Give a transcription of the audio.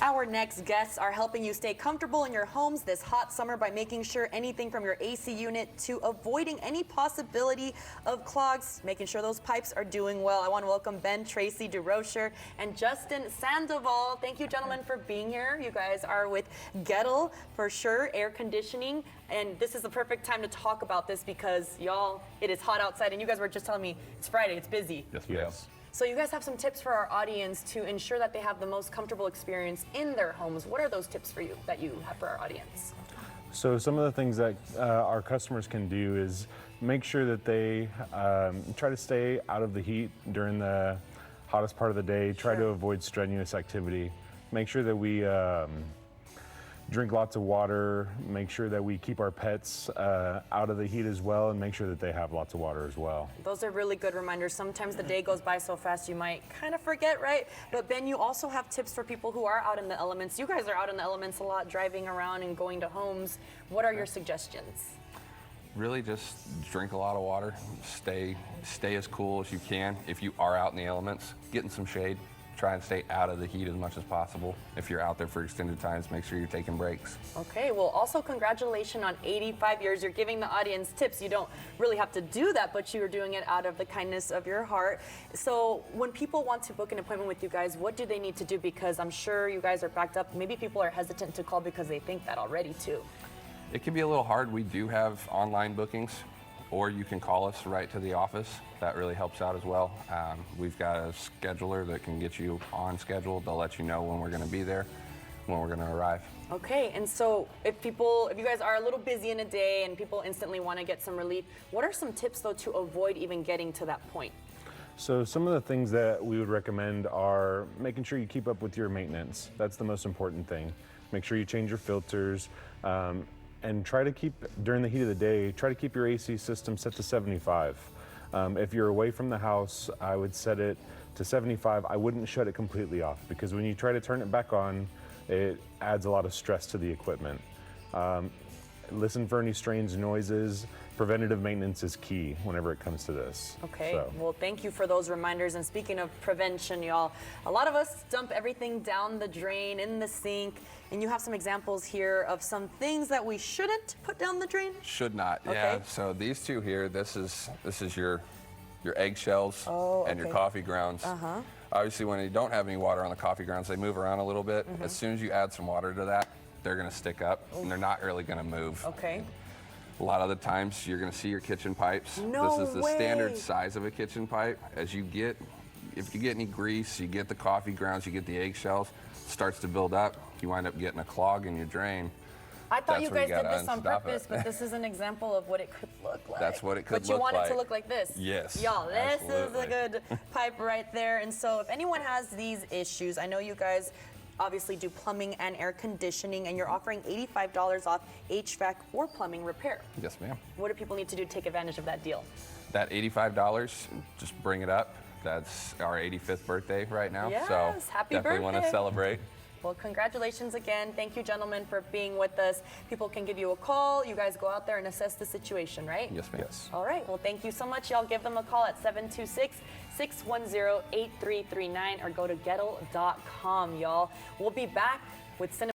Our next guests are helping you stay comfortable in your homes this hot summer by making sure anything from your AC unit to avoiding any possibility of clogs, making sure those pipes are doing well. I want to welcome Ben, Tracy DeRocher, and Justin Sandoval. Thank you, gentlemen, for being here. You guys are with Goettl for sure, air conditioning, and this is the perfect time to talk about this because, y'all, it is hot outside, and you guys were just telling me it's Friday, it's busy. Yes, we have. So you guys have some tips for our audience to ensure that they have the most comfortable experience in their homes. What are those tips for you that you have for our audience? So some of the things that our customers can do is make sure that they try to stay out of the heat during the hottest part of the day. Try to avoid strenuous activity. Make sure that we drink lots of water. Make sure that we keep our pets out of the heat as well, and make sure that they have lots of water as well. Those are really good reminders. Sometimes the day goes by so fast you might kind of forget, right? But Ben, you also have tips for people who are out in the elements. You guys are out in the elements a lot, driving around and going to homes. What are your suggestions? Really just drink a lot of water. Stay as cool as you can. If you are out in the elements, get in some shade. Try and stay out of the heat as much as possible. If you're out there for extended times, make sure you're taking breaks. Okay, well, also congratulations on 85 years. You're giving the audience tips. You don't really have to do that, but you're doing it out of the kindness of your heart. So when people want to book an appointment with you guys, what do they need to do? Because I'm sure you guys are backed up. Maybe people are hesitant to call because they think that already too. It can be a little hard. We do have online bookings, or you can call us right to the office. That really helps out as well. We've got a scheduler that can get you on schedule. They'll let you know when we're gonna be there, when we're gonna arrive. Okay, and so if you guys are a little busy in a day and people instantly wanna get some relief, what are some tips though to avoid even getting to that point? So some of the things that we would recommend are making sure you keep up with your maintenance. That's the most important thing. Make sure you change your filters, and try to keep, during the heat of the day, try to keep your AC system set to 75. If you're away from the house, I would set it to 75. I wouldn't shut it completely off because when you try to turn it back on, it adds a lot of stress to the equipment. Listen for any strange noises. Preventative maintenance is key whenever it comes to this. Okay, well, thank you for those reminders. And speaking of prevention, y'all, a lot of us dump everything down the drain, in the sink, and you have some examples here of some things that we shouldn't put down the drain? Should not, okay. Yeah. So these two here, this is your eggshells and your coffee grounds. Obviously, when you don't have any water on the coffee grounds, they move around a little bit. As soon as you add some water to that, they're gonna stick up and they're not really gonna move. Okay. A lot of the times you're gonna see your kitchen pipes. No This is the way. standard size of a kitchen pipe. If you get any grease, you get the coffee grounds, you get the eggshells, it starts to build up. You wind up getting a clog in your drain. I thought you guys did this on unstop purpose, but this is an example of what it could look like. That's what it could look like. But you want it to look like this. Yes. Y'all, this absolutely. is a good pipe right there. And so if anyone has these issues, I know you guys obviously do plumbing and air conditioning, and you're offering $85 off HVAC or plumbing repair. Yes, ma'am. What do people need to do to take advantage of that deal? That $85, just bring it up. That's our 85th birthday right now. Yes, so happy definitely want to birthday. celebrate. Well, congratulations again. Thank you, gentlemen, for being with us. People can give you a call. You guys go out there and assess the situation, right? Yes, ma'am. Yes. All right. Well, thank you so much. Y'all give them a call at 726-610-8339 or go to Goettl.com, y'all. We'll be back with